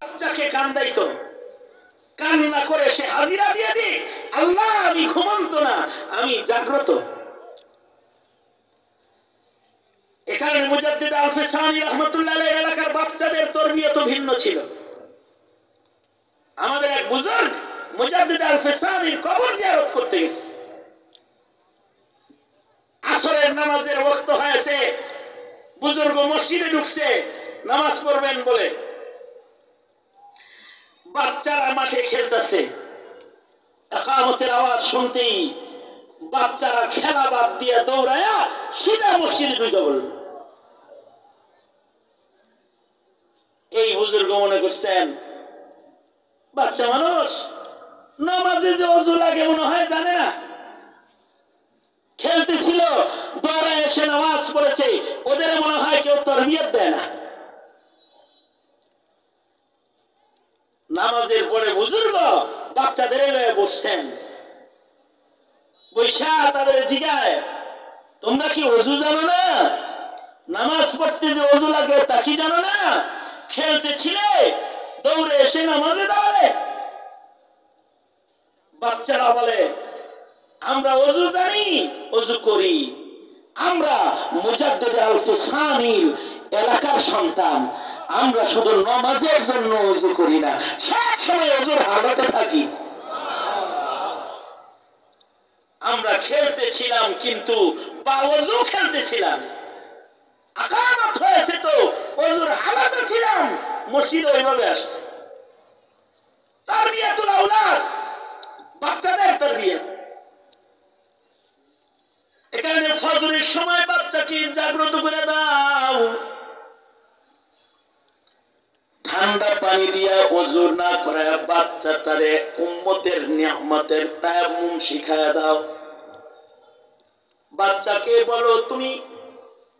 বাচ্চাকে কান্দাইতো, কান্না করে সে হাজিরা দিয়ে দিক, আল্লাহ আমি ঘুমন্ত না, আমি জাগ্রত। এখানে মুজাদ্দিদ আল-ফিসানি রাহমাতুল্লাহ আলাইহি এলাকার বাচ্চাদের তরবিয়ত ভিন্ন ছিল। আমাদের এক বুজুর্গ মুজাদ্দিদ আল-ফিসানির কবর জিয়ারত করতে গেছে। আসরের নামাজের ওয়াক্ত হয়েছে, বুজুর্গ মসজিদে ঢুকছে নামাজ পড়বেন বলে। বাচ্চারা মাঠে খেলতেছে, ইকামতের আওয়াজ শুনতেই বাচ্চারা খেলা বাদ দিয়ে দৌড়ায়া সিধা মসজিদে ঢুকে বলল। এই বুজুর্গ মনে করছেন বাচ্চা মানুষ নামাজে যে ওযু লাগে মনে হয় জানে না, খেলতেছিল দৌড়ায় এসে নামাজ পড়েছে, ওদের মনে হয় কেউ তরবিয়ত দেয় না। নামাজের পরে বুজুর্গ বাচ্চাদের লয়ে বসছেন, বৈশা তাদের জিগায় তোমরা কি ওযু জানো না? নামাজ পড়তে যে ওযু লাগে তা কি জানো না? খেলতেছিলে দৌড়ে এসে নামাজে দাঁড়ালে। বাচ্চারা বলে আমরা ওযু জানি, ওযু করি, আমরা মুজাদ্দিদ আল-ফিসানির এলাকার সন্তান, আমরা শুধু নামাজের জন্য ওযু করি না, সব সময় ওযুর হালতে থাকি। আমরা খেলতেছিলাম কিন্তু বাওযু খেলতেছিলাম, আকামত হয়েছে তো ওযুর হালতে ছিলাম, মসজিদে ওইভাবে আসছে। তারবিয়াতুল আওলাদ, বাচ্চাদের তারবিয়ত। এখানে ফজরের সময় বাচ্চাকে জাগ্রত করে দাও, ঠান্ডা পানি দিয়া ওযু না করে বাচ্চাটারে উম্মতের নিয়ামতের তায়াম্মুম শিখায়া দাও। বাচ্চাকে বলো তুমি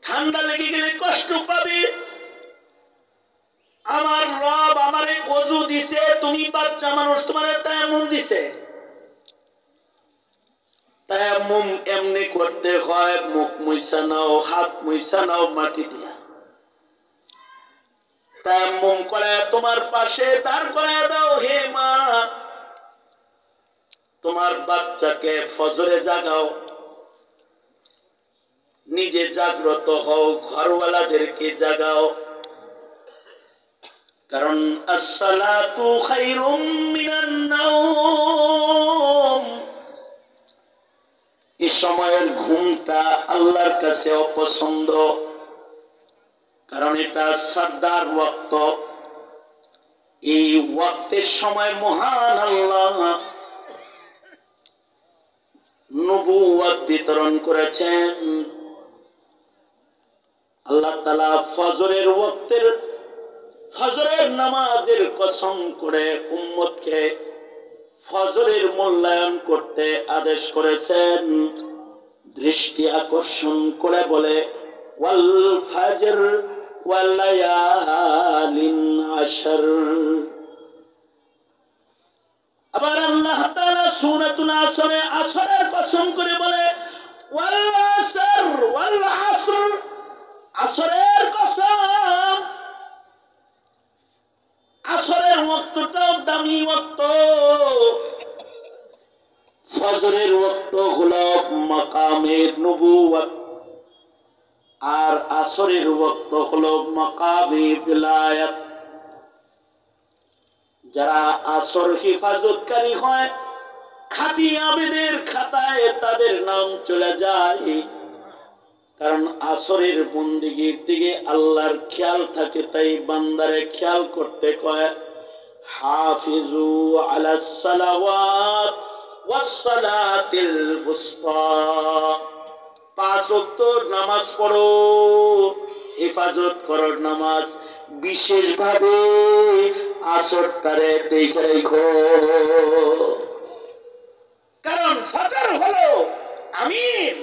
ঠান্ডা লেগে গেলে কষ্ট পাবে, আমার রব আমারে ওযু দিছে, তুমি বাচ্চা মানুষ তোমারে তায়াম্মুম দিছে। তায়াম্মুম এমনি করতে হয়, মুখ মুইসা নাও, হাত মুইসা নাও মাটি দিয়া। তায়াম্মুম করে তোমার পাশে দাঁড় করায় দাও। হে মা, তোমার বাচ্চাকে ফজরে জাগাও, নিজে জাগ্রত হও, ঘরওয়ালাদেরকে জাগাও, কারণ আসসালাতু খায়রুম মিনান নাওম। এই সময়ের ঘুমটা আল্লাহর কাছে অপছন্দ, কারণ এটা সরদার ওয়াক্ত। এই ওয়াক্তের সময় মহান আল্লাহ নবুয়ত বিতরণ করেছেন। আল্লাহ তাআলা ফজরের ওয়াক্তের ফজরের নামাজের কসম করে উম্মতকে ফজরের মূল্যায়ন করতে আদেশ করেছেন। দৃষ্টি আকর্ষণ করে বলে ওয়াল ফাজর ওয়াল লায়ালিন আশর। আবার আল্লাহ তাআলা সূরাতুল আসরে আসরের কসম করে বলে ওয়াল আসর ওয়াল আসর, আসরের কসম। আসরের ওয়াক্তটাও দামি ওয়াক্ত। ফজরের ওয়াক্ত হলো মাকামে নবুয়ত, আর আসরের ওয়াক্ত হলো মাকামে বিলায়াত। যারা আসর হিফাজতকারী হয়, খাঁটি আবেদের খাতায় তাদের নাম চলে যায়, কারণ আসরের বন্দেগীর দিকে আল্লাহর খেয়াল থাকে, তাই বান্দারে খেয়াল করতে কয় হাফিজু আলাস সালাওয়াত ওয়াস সালাতিল বুসতা। 5 ওয়াক্ত নামাজ পড়ো, হেফাজত করো নামাজ, বিশেষভাবে আসরটারে দেখে রাখো, কারণ ফজর হলো আমির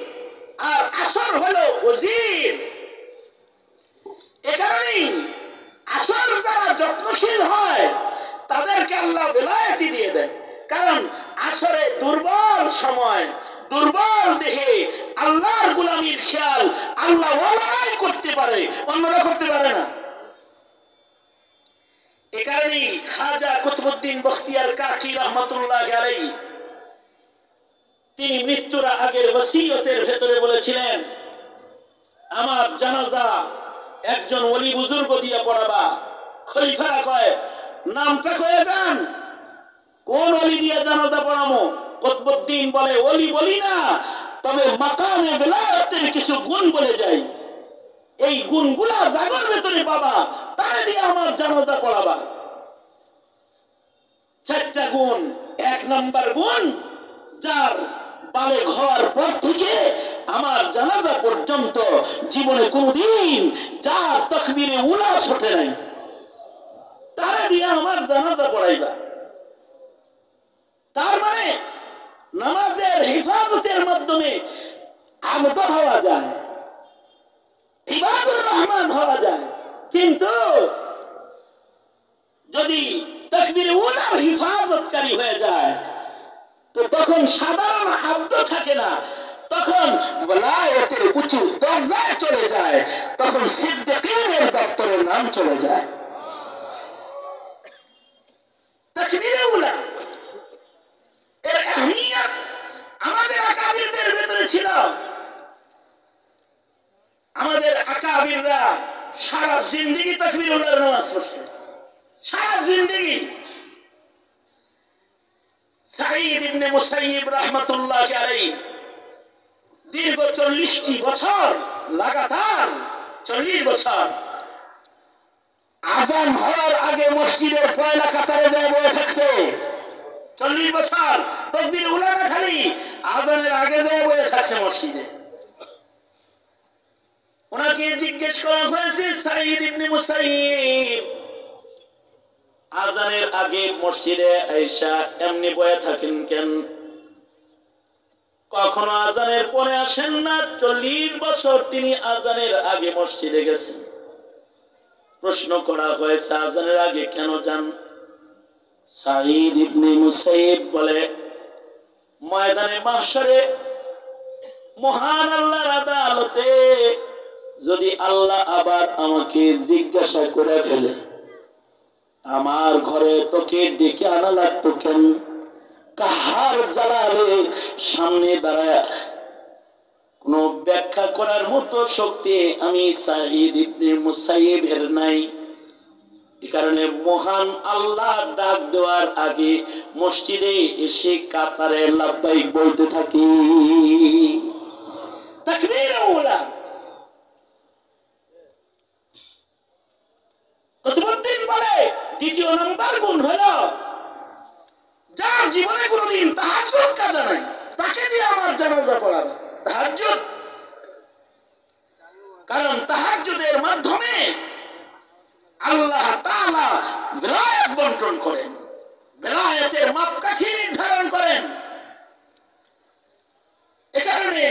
আর আসর হলো ওজির। এ কারণেই আসর যারা যত্নশীল হয় তাদেরকে আল্লাহ বেলায়েতি দিয়ে দেন, কারণ আসরে দুর্বল সময়, দুর্বল দেখে আল্লাহর গোলামীর খেয়াল আল্লাহ ওয়ালাই করতে পারে, অন্যরা করতে পারে না। এ কারণেই খাজা কুতুবউদ্দিন বখতিয়ার কাকি রহমাতুল্লাহ আলাইহি তিনি মৃত্যুর আগের ওসিয়তের ভেতরে বলেছিলেন, আমার জানাজা একজন ওলি বুজুর্গ দিয়ে পড়াবা। খলিফারা কয়, নামটা কয়ে যান, কোন ওলি দিয়ে জানাজা পড়ামো? কুতুবউদ্দিন বলে, ওলি বলি না, তবে মাকামে বেলায়েতের কিছু গুণ বলে যাই, এই গুণগুলা জাগর ভেতরে পাবা, তারে দিয়ে আমার জানাজা পড়াবা। 4টা গুণ। 1 নম্বর গুণ, যার বালে ঘর পর থেকে আমার জানাজা পর্যন্ত জীবনে কোনদিন যার তাকবীরে উলা ছোটে নাই, তারে দিয়ে আমার জানাজা পড়াইবা। তার মানে নামাজের হেফাজতের মাধ্যমে আবদ হওয়া যায়, ইবাদুর রহমান হওয়া যায়। কিন্তু যদি তাকবীরে উলার হেফাজতকারী হয়ে যায়, তো তখন সাধারণ আব্দ থাকে না, তখন ওলায়াতের উঁচু দরজায় চলে যায়, তখন সিদ্দিকীনের দপ্তরের নাম চলে যায়। তাকবীরে উলা এর আহমিয়ত আমাদের আকাবিরদের ভেতরে ছিল। আমাদের আকাবিররা সারা জিন্দেগি তাকবীরে উলার নামাজ পড়ছে, সারা জিন্দেগি। সাঈদ ইবনে মুসাইয়িব রাহমাতুল্লাহ আলাইহি দীর্ঘ 40টি বছর লাগাতার 40 বছর আযান হওয়ার আগে মসজিদের পয়লা কাতারে যায় বসে থাকছে। 40 বছর তাকবীর উলা না, খালি আযানের আগে যায় বসে থাকছে মসজিদে। ওনাকে জিজ্ঞেস করা হয়েছে, সাঈদ ইবনে মুসাইয়িব আযানের আগে মসজিদে আয়েশা এমনি বসে থাকেন কেন? কখনো আযানের পরে আসেন না। 40 বছর তিনি আযানের আগে মসজিদে গেছেন। প্রশ্ন করা হয়েছে, আযানের আগে কেন যান? সাঈদ ইবনে মুসাইয়িব বলে, ময়দানে মাহশরে মহান আল্লাহর আদালতে যদি আল্লাহ আবার আমাকে জিজ্ঞাসা করে ফেলে, আমার ঘরে তোকে ডেকে আনা লাগতো কেন? কাহার জালালে সামনে দাঁড়ায় কোন ব্যাখ্যা করার মতো শক্তি আমি সাঈদ ইবনে মুসাইয়িবের নাই। এই কারণে মহান আল্লাহ ডাক দেওয়ার আগে মসজিদে এসে কাতারে লাব্বাইক বলতে থাকি। তাকবীরে উলা। কুতুবউদ্দিন বলে, দ্বিতীয় নম্বর গুণ হলো, যার জীবনে কোনদিন তাহাজ্জুদ কাজা নাই, তাকে দিয়ে আমার জানাজা পড়াবে। তাহাজ্জুদ, কারণ তাহাজ্জুদের মাধ্যমে আল্লাহ তাআলা বেলায়েত বন্টন করেন, বেলায়েতের মাপকাঠি নির্ধারণ করেন। এ কারণে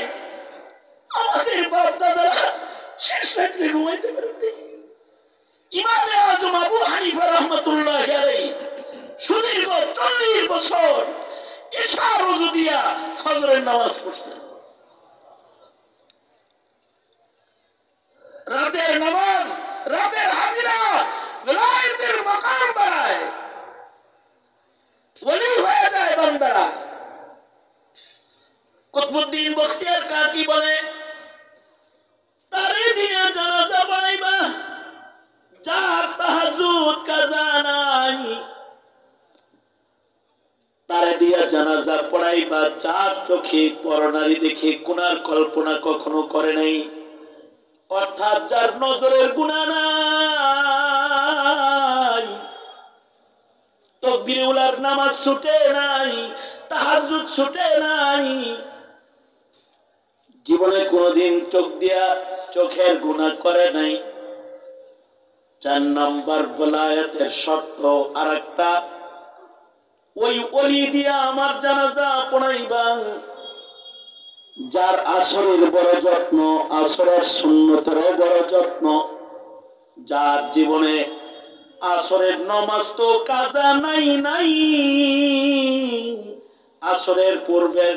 আমাদের বাপ দাদারা শেষ রাত্রে ঘুমাইতে পারেন। ইমামে আযম আবু হানিফা রাহমাতুল্লাহ আলাইহি সুদীর্ঘ 40 বছর ইশা রুজু দিয়া ফজরের নামাজ পড়ছেন। রাতের নামাজ, রাতের হাজিরা বেলায়েতের মাকাম বাড়ায়, ওলি হয়ে যায় বান্দারা। কুতুবউদ্দিন বখতিয়ার কাকি বলে, তারে দিয়ে জানাজা পড়াইবা যার তাহাজ্জুদ কাজা নাই, তারে দিয়া জানাজা পড়াইবা যার চোখে পরনারী দেখে গুনার কল্পনা কখনো করে নাই, অর্থাৎ যার নজরের গুনাহ নাই, তাকবীরে উলার নামাজ ছুটে নাই, তাহাজ্জুদ ছুটে নাই, জীবনে কোনদিন চোখ দিয়া চোখের গুনাহ করে নাই। 4 নম্বর বেলায়েতের শর্ত আরেকটা, ওই ওলি দিয়া আমার জানাজা পড়াইবা যার আসরের বড় যত্ন, আসরের সুন্নতেরও বড় যত্ন, যার জীবনে আসরের নামাজ তো কাজা নাই, আসরের পূর্বের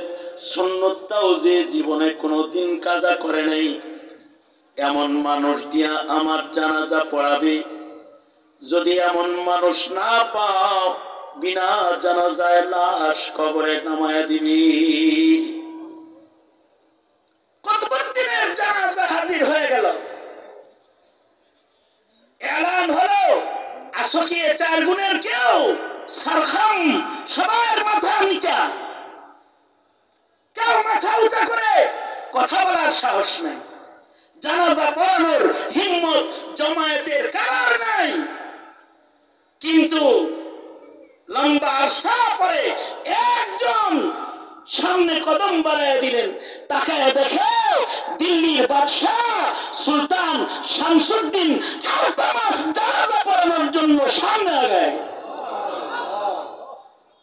সুন্নতটাও যে জীবনে কোনোদিন কাজা করে নাই, এমন মানুষ দিয়া আমার জানাজা পড়াবে। যদি এমন মানুষ না পাও, বিনা জানাজায় লাশ কবরে নামায়া দিবি। কুতুবউদ্দিনের জানাজা হাজির হয়ে গেল। এলান হলো, আসো কি 4 গুণের কেউ? সারখাম, সবার মাথা নিচা। কেউ মাথা উঁচা করে কথা বলার সাহস নাই। জানাজা পড়ানোর হিম্মত জমায়েতের কারণ নাই। কিন্তু লম্বা আরসা পরে একজন সামনে কদম বাড়ায় দিলেন। তাকায় দেখে দিল্লির বাদশাহ সুলতান শামসুদ্দিন আলতামাস জানাজা পড়ানোর জন্য সামনে আগায়।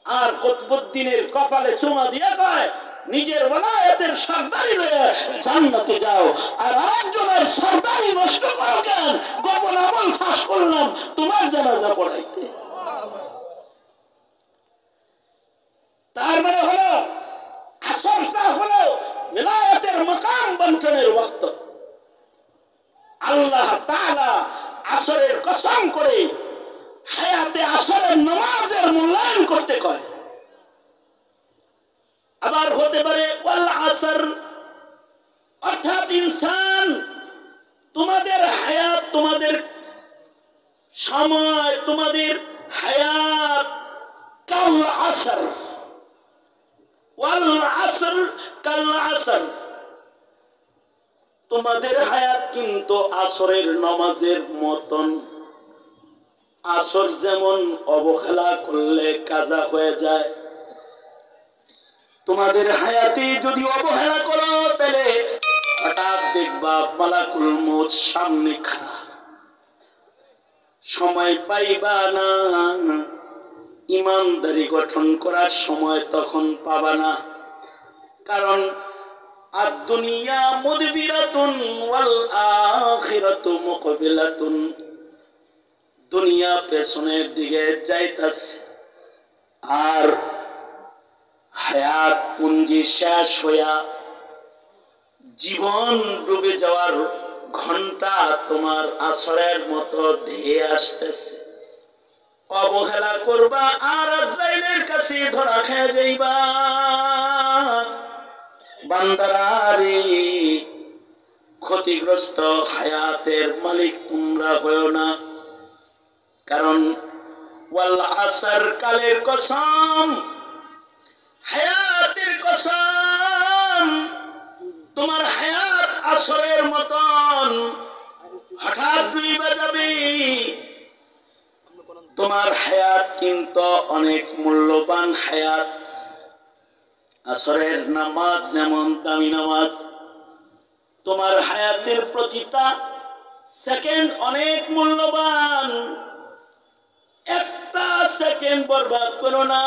আর কুতুবউদ্দিনের কপালে চুমা দিয়ে কয়, নিজের ওলায়েতের সরদারি হয়ে জান্নাতে যাও, আর আরেকজনের সরদারি নষ্ট করো কেন? গোপন আমল ফাঁস করলাম তোমার জানাজা পড়াইতে। তার মানে হলো আসরটা হলো মিলায়াতের মাকাম বন্টনের ওয়াক্ত। আল্লাহ তাআলা আসরের কসম করে হায়াতে আসরের নামাজের মূল্যায়ন করতে কয়। আবার হতে পারে ওয়াল আসর, অর্থাৎ ইনসান তোমাদের হায়াত, তোমাদের সময়, তোমাদের হায়াত কাল আসর, ওয়াল আসর কাল আসর, তোমাদের হায়াত কিন্তু আসরের নামাজের মতন। আসর যেমন অবহেলা করলে কাজা হয়ে যায়, তোমাদের হায়াতে যদি অবহেলা করো তাহলে হঠাৎ দেখবা মালাকুল মউত সামনে খাড়া, সময় পাইবা না, ইমানদারি গঠন করার সময় তখন পাবা না। কারণ আদ-দুনিয়া মুদবিরাতুন ওয়াল আখিরাতু মুকবিলাতুন, দুনিয়া পেছনের দিকে যাইতাছে আর হায়াত পুঞ্জি শেষ হইয়া জীবন ডুবে যাওয়ার ঘন্টা তোমার আসরের মতো ধেয়ে আসতেছে। অবহেলা করবা আর আজরাইলের কাছে ধরা খেয়ে যাইবা। বান্দারা রে, ক্ষতিগ্রস্ত হায়াতের মালিক তোমরা হয়ো না। কারণ ওয়াল আসর, কালের কসম, হায়াতের কসম, তোমার হায়াত আসরের মতন হঠাৎ ডুইবা যাবে। তোমার হায়াত কিন্তু অনেক মূল্যবান হায়াত। আসরের নামাজ যেমন দামি নামাজ, তোমার হায়াতের প্রতিটা সেকেন্ড অনেক মূল্যবান। একটা সেকেন্ড বরবাদ করো না।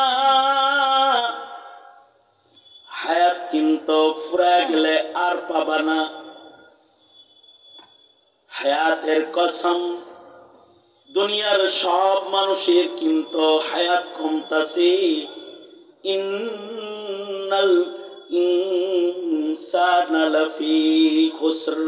হায়াত কিন্তু ফুরায় গেলে আর পাবা না। হায়াতের কসম, দুনিয়ার সব মানুষের কিন্তু হায়াত কমতাছে। ইন্নাল ইনসানা লাফি খুসর,